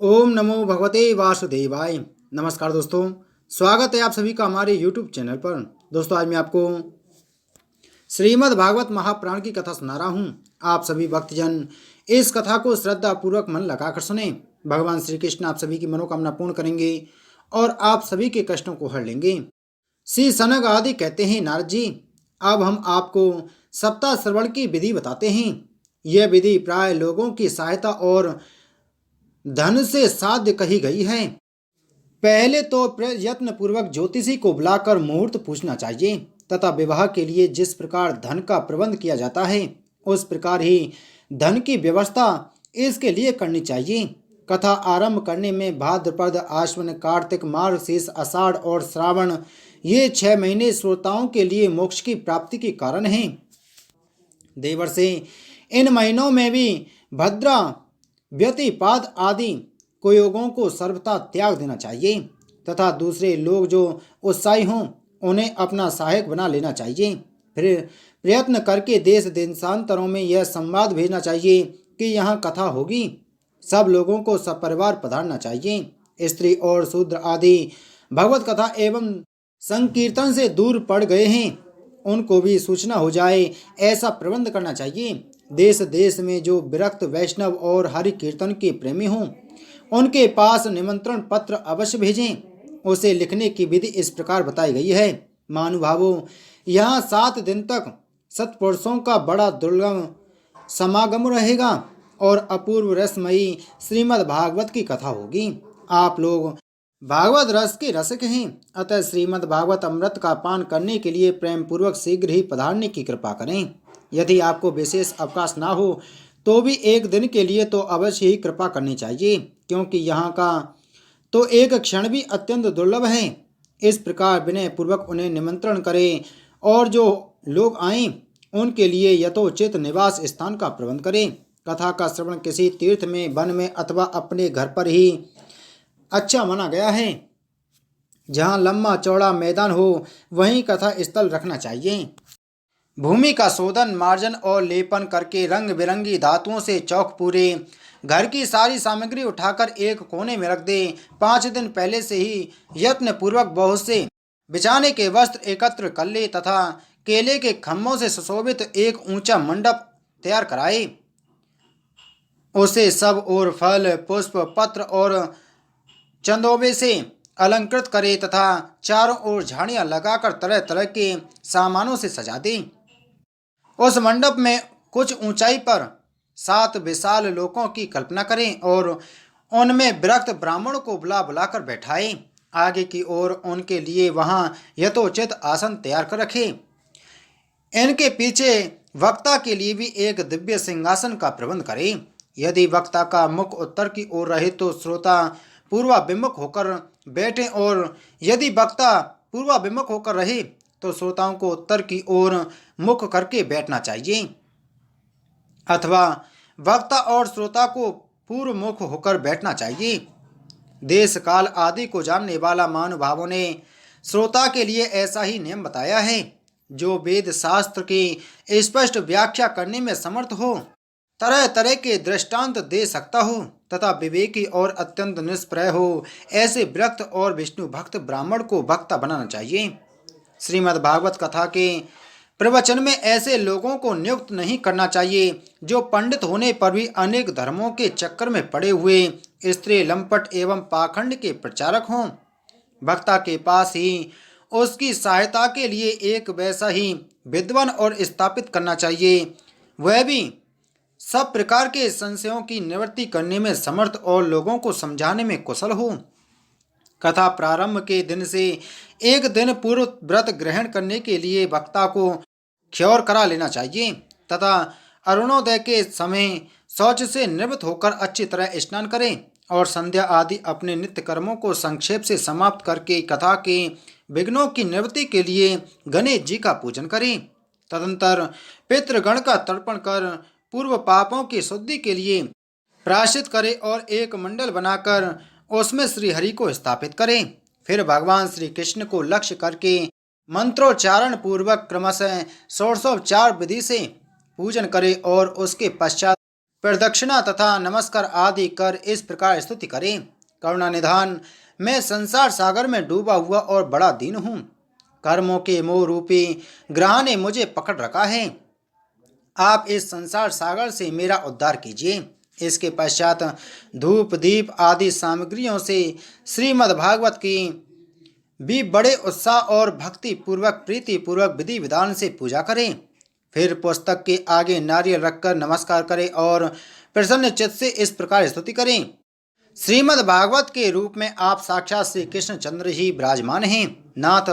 ओम नमो भगवते वासुदेवाय। नमस्कार दोस्तों, स्वागत है आप सभी का हमारे YouTube चैनल पर। दोस्तों, आज मैं आपको श्रीमद् भागवत महापुराण की कथा सुना रहा हूँ। आप सभी भक्तजन इस कथा को श्रद्धा पूर्वक मन लगाकर सुने। भगवान श्री कृष्ण आप सभी की मनोकामना पूर्ण करेंगे और आप सभी के कष्टों को हर लेंगे। श्री सनक आदि कहते हैं, नारद जी, अब हम आपको सप्ताह श्रवण की विधि बताते हैं। यह विधि प्राय लोगों की सहायता और धन से साध्य कही गई है। पहले तो प्रयत्न पूर्वक ज्योतिषी को बुलाकर मुहूर्त पूछना चाहिए तथा विवाह के लिए जिस प्रकार धन का प्रबंध किया जाता है उस प्रकार ही धन की व्यवस्था इसके लिए करनी चाहिए। कथा आरंभ करने में भाद्रपद, आश्विन, कार्तिक, मार्गशीर्ष, आषाढ़ और श्रावण ये 6 महीने श्रोताओं के लिए मोक्ष की प्राप्ति के कारण हैं। देवर्षि इन महीनों में भी भद्रा, व्यतिपाद आदि कुयोगों को सर्वथा त्याग देना चाहिए तथा दूसरे लोग जो उत्साही हों उन्हें अपना सहायक बना लेना चाहिए। फिर प्रयत्न करके देश देशांतरों में यह संवाद भेजना चाहिए कि यहाँ कथा होगी। सब लोगों को सपरिवार पधारना चाहिए। स्त्री और शूद्र आदि भगवत कथा एवं संकीर्तन से दूर पड़ गए हैं, उनको भी सूचना हो जाए ऐसा प्रबंध करना चाहिए। देश देश में जो विरक्त वैष्णव और हरि कीर्तन के प्रेमी हों उनके पास निमंत्रण पत्र अवश्य भेजें। उसे लिखने की विधि इस प्रकार बताई गई है। महानुभावों, यहाँ 7 दिन तक सत्पुरुषों का बड़ा दुर्लभ समागम रहेगा और अपूर्व रसमयी श्रीमद् भागवत की कथा होगी। आप लोग भागवत रस के रसिक हैं, अतः श्रीमद् भागवत अमृत का पान करने के लिए प्रेम पूर्वक शीघ्र ही पधारने की कृपा करें। यदि आपको विशेष अवकाश ना हो तो भी एक दिन के लिए तो अवश्य ही कृपा करनी चाहिए, क्योंकि यहाँ का तो एक क्षण भी अत्यंत दुर्लभ है। इस प्रकार विनय पूर्वक उन्हें निमंत्रण करें और जो लोग आएं उनके लिए यथोचित निवास स्थान का प्रबंध करें। कथा का श्रवण किसी तीर्थ में, वन में अथवा अपने घर पर ही अच्छा माना गया है। जहाँ लंबा चौड़ा मैदान हो वहीं कथा स्थल रखना चाहिए। भूमि का शोधन, मार्जन और लेपन करके रंग बिरंगी धातुओं से चौक पूरे घर की सारी सामग्री उठाकर एक कोने में रख दे। 5 दिन पहले से ही यत्न पूर्वक बहुत से बिछाने के वस्त्र एकत्र कर ले तथा केले के खम्भों से सुशोभित एक ऊंचा मंडप तैयार कराए। उसे सब ओर फल, पुष्प, पत्र और चंदोबे से अलंकृत करे तथा चारों ओर झाड़ियां लगाकर तरह तरह के सामानों से सजा दे। उस मंडप में कुछ ऊंचाई पर 7 विशाल लोकों की कल्पना करें और उनमें विरक्त ब्राह्मण को बुला बुलाकर बैठाएं। आगे की ओर उनके लिए वहां यथोचित आसन तैयार कर रखें। इनके पीछे वक्ता के लिए भी एक दिव्य सिंहासन का प्रबंध करें। यदि वक्ता का मुख उत्तर की ओर रहे तो श्रोता पूर्वाभिमुख होकर बैठे और यदि वक्ता पूर्वाभिमुख होकर रहे तो श्रोताओं को उत्तर की ओर मुख करके बैठना चाहिए अथवा वक्ता और श्रोता को पूर्व मुख होकर बैठना चाहिए। देश काल आदि को जानने वाला महानुभावों ने श्रोता के लिए ऐसा ही नियम बताया है। जो वेद शास्त्र की स्पष्ट व्याख्या करने में समर्थ हो, तरह तरह के दृष्टांत दे सकता हो तथा विवेकी और अत्यंत निष्प्रय हो, ऐसे विरक्त और विष्णु भक्त ब्राह्मण को वक्ता बनाना चाहिए। श्रीमद् भागवत कथा के प्रवचन में ऐसे लोगों को नियुक्त नहीं करना चाहिए जो पंडित होने पर भी अनेक धर्मों के चक्कर में पड़े हुए स्त्री लंपट एवं पाखंड के प्रचारक हों। वक्ता के पास ही उसकी सहायता के लिए एक वैसा ही विद्वान और स्थापित करना चाहिए, वह भी सब प्रकार के संशयों की निवृत्ति करने में समर्थ और लोगों को समझाने में कुशल हो। कथा प्रारंभ के दिन से एक दिन पूर्व व्रत ग्रहण करने के लिए वक्ता को क्षौर करा लेना चाहिए तथा अरुणोदय के समय शौच से निवृत्त होकर अच्छी तरह स्नान करें और संध्या आदि अपने नित्य कर्मों को संक्षेप से समाप्त करके कथा के विघ्नों की निवृत्ति के लिए गणेश जी का पूजन करें। तदंतर पितृगण का तर्पण कर पूर्व पापों की शुद्धि के लिए प्रायश्चित करें और एक मंडल बनाकर उसमें श्री हरि को स्थापित करें। फिर भगवान श्री कृष्ण को लक्ष्य करके मंत्रोच्चारण पूर्वक क्रमशः षोडशोपचार विधि से पूजन करें और उसके पश्चात प्रदक्षिणा तथा नमस्कार आदि कर इस प्रकार स्तुति करें। करुणा निधान, मैं संसार सागर में डूबा हुआ और बड़ा दीन हूँ। कर्मों के मोह रूपी ग्रह ने मुझे पकड़ रखा है। आप इस संसार सागर से मेरा उद्धार कीजिए। इसके पश्चात धूप दीप आदि सामग्रियों से श्रीमद् भागवत की भी बड़े उत्साह और भक्ति पूर्वक प्रीति पूर्वक विधि विधान से पूजा करें। फिर पुस्तक के आगे नारियल रखकर नमस्कार करें और प्रसन्न चित्त से इस प्रकार स्तुति करें। श्रीमद् भागवत के रूप में आप साक्षात श्री कृष्ण चंद्र ही विराजमान हैं। नाथ,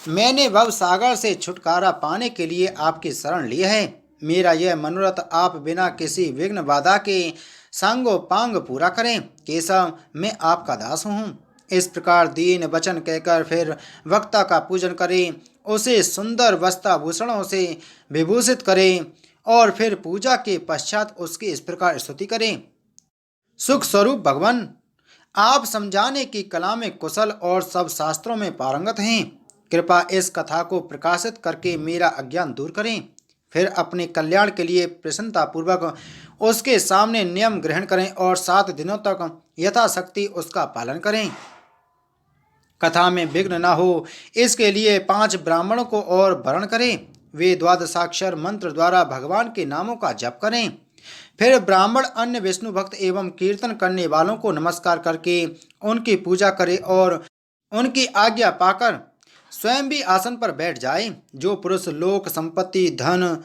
मैंने भव सागर से छुटकारा पाने के लिए आपकी शरण ली है। मेरा यह मनोरथ आप बिना किसी विघ्न बाधा के सांगो पांग पूरा करें। केशव, मैं आपका दास हूँ। इस प्रकार दीन वचन कहकर फिर वक्ता का पूजन करें, उसे सुंदर वस्त्राभूषणों से विभूषित करें और फिर पूजा के पश्चात उसकी इस प्रकार स्तुति करें। सुख स्वरूप भगवान, आप समझाने की कला में कुशल और सब शास्त्रों में पारंगत हैं। कृपा इस कथा को प्रकाशित करके मेरा अज्ञान दूर करें। फिर अपने कल्याण के लिए प्रसन्नतापूर्वक उसके सामने नियम ग्रहण करें और 7 दिनों तक यथाशक्ति उसका पालन करें। कथा में विघ्न न हो, इसके लिए 5 ब्राह्मणों को और वर्ण करें। वे 12 मंत्र द्वारा भगवान के नामों का जप करें। फिर ब्राह्मण अन्य विष्णु भक्त एवं कीर्तन करने वालों को नमस्कार करके उनकी पूजा करें और उनकी आज्ञा पाकर स्वयं भी आसन पर बैठ जाए। जो पुरुष लोक संपत्ति धन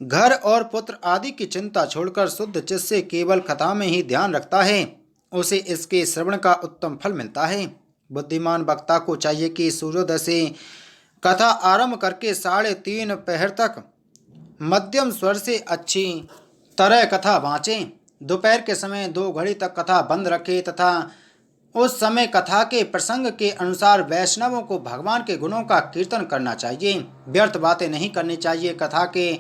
घर और पुत्र आदि की चिंता छोड़कर शुद्ध चित्त से केवल कथा में ही ध्यान रखता है, उसे इसके श्रवण का उत्तम फल मिलता है। बुद्धिमान वक्ता को चाहिए कि सूर्योदय से कथा आरंभ करके 3:30 पहर तक मध्यम स्वर से अच्छी तरह कथा वाँचें। दोपहर के समय 2 घड़ी तक कथा बंद रखें तथा उस समय कथा के प्रसंग के अनुसार वैष्णवों को भगवान के गुणों का कीर्तन करना चाहिए। व्यर्थ बातें नहीं करनी चाहिए। कथा के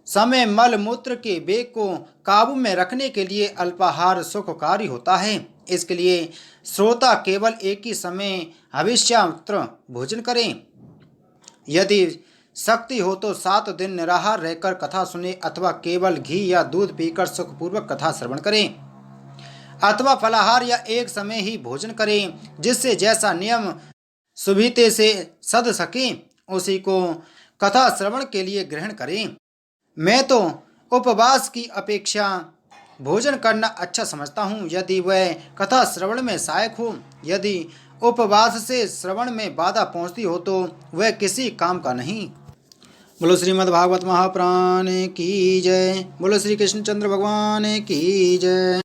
समय मल मूत्र के वेग को काबू में रखने के लिए अल्पाहार सुखकारी होता है। इसके लिए श्रोता केवल एक ही समय हविष्यात्र भोजन करें। यदि शक्ति हो तो 7 दिन निराहार रहकर कथा सुने अथवा केवल घी या दूध पीकर सुखपूर्वक कथा श्रवण करें अथवा फलाहार या एक समय ही भोजन करें। जिससे जैसा नियम सुविधे से सध सके उसी को कथा श्रवण के लिए ग्रहण करें। मैं तो उपवास की अपेक्षा भोजन करना अच्छा समझता हूँ, यदि वह कथा श्रवण में सहायक हो। यदि उपवास से श्रवण में बाधा पहुँचती हो तो वह किसी काम का नहीं। बोलो श्रीमद् भागवत महापुराण की जय। बोलो श्री कृष्णचंद्र भगवान की जय।